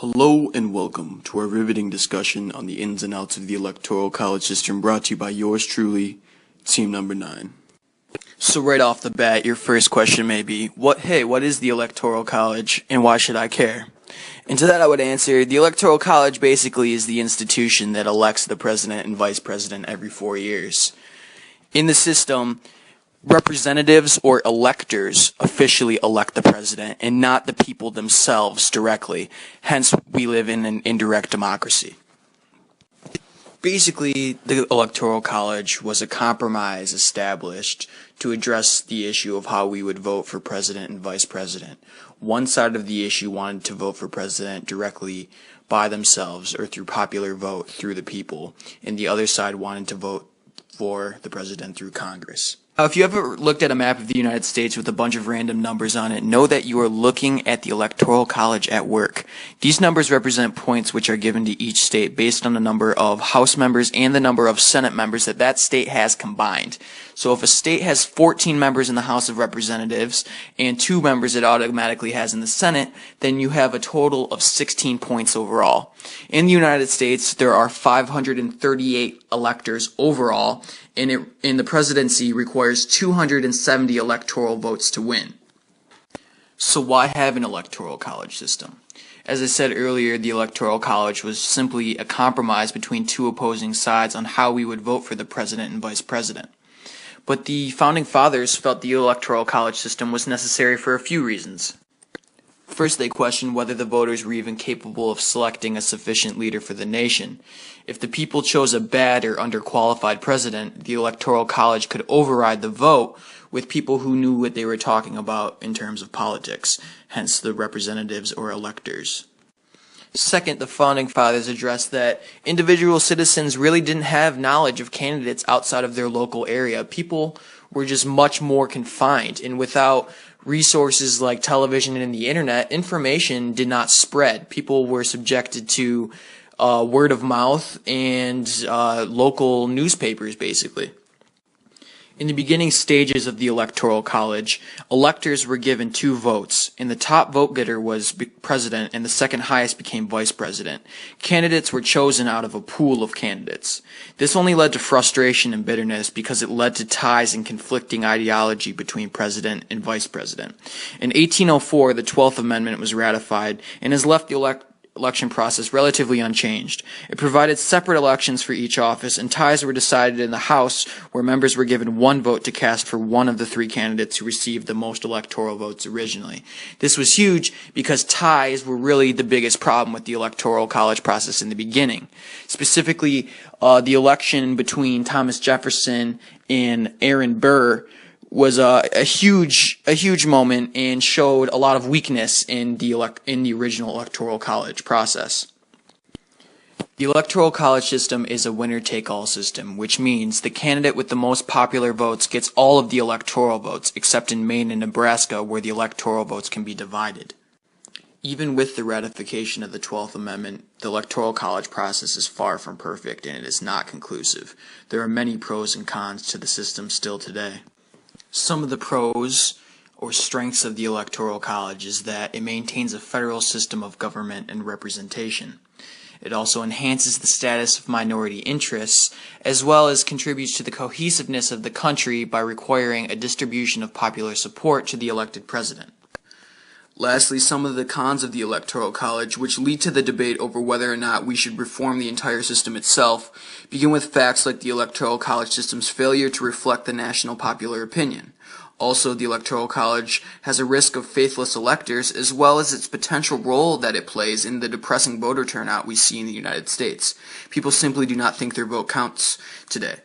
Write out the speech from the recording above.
Hello and welcome to our riveting discussion on the ins and outs of the Electoral College system, brought to you by yours truly, Team Number 9. So right off the bat, your first question may be, what is the Electoral College and why should I care? And to that I would answer, the Electoral College basically is the institution that elects the president and vice president every 4 years. In the system, representatives or electors officially elect the president and not the people themselves directly. Hence, we live in an indirect democracy. Basically, the Electoral College was a compromise established to address the issue of how we would vote for president and vice president. One side of the issue wanted to vote for president directly by themselves or through popular vote through the people, and the other side wanted to vote for the president through Congress. Now, if you ever looked at a map of the United States with a bunch of random numbers on it, know that you are looking at the Electoral College at work. These numbers represent points which are given to each state based on the number of House members and the number of Senate members that that state has combined. So if a state has 14 members in the House of Representatives and 2 members it automatically has in the Senate, then you have a total of 16 points overall. In the United States, there are 538 electors overall, and the presidency requires 270 electoral votes to win. So why have an electoral college system? As I said earlier, the Electoral College was simply a compromise between two opposing sides on how we would vote for the president and vice president. But the Founding Fathers felt the Electoral College system was necessary for a few reasons. First, they questioned whether the voters were even capable of selecting a sufficient leader for the nation. If the people chose a bad or underqualified president, the Electoral College could override the vote with people who knew what they were talking about in terms of politics, hence the representatives or electors. Second, the Founding Fathers addressed that individual citizens really didn't have knowledge of candidates outside of their local area. People were just much more confined, and without resources like television and the internet, information did not spread. People were subjected to word of mouth and local newspapers, basically. In the beginning stages of the Electoral College, electors were given 2 votes, and the top vote getter was president, and the second highest became vice president. Candidates were chosen out of a pool of candidates. This only led to frustration and bitterness because it led to ties and conflicting ideology between president and vice president. In 1804, the 12th Amendment was ratified and has left the election process relatively unchanged. It provided separate elections for each office, and ties were decided in the House, where members were given 1 vote to cast for one of the 3 candidates who received the most electoral votes originally. This was huge because ties were really the biggest problem with the Electoral College process in the beginning. Specifically, the election between Thomas Jefferson and Aaron Burr was a huge moment and showed a lot of weakness in the original Electoral College process. The Electoral College system is a winner-take-all system, which means the candidate with the most popular votes gets all of the electoral votes, except in Maine and Nebraska, where the electoral votes can be divided. Even with the ratification of the 12th Amendment, the Electoral College process is far from perfect, and it is not conclusive. There are many pros and cons to the system still today. Some of the pros or strengths of the Electoral College is that it maintains a federal system of government and representation. It also enhances the status of minority interests, as well as contributes to the cohesiveness of the country by requiring a distribution of popular support to the elected president. Lastly, some of the cons of the Electoral College, which lead to the debate over whether or not we should reform the entire system itself, begin with facts like the Electoral College system's failure to reflect the national popular opinion. Also, the Electoral College has a risk of faithless electors, as well as its potential role that it plays in the depressing voter turnout we see in the United States. People simply do not think their vote counts today.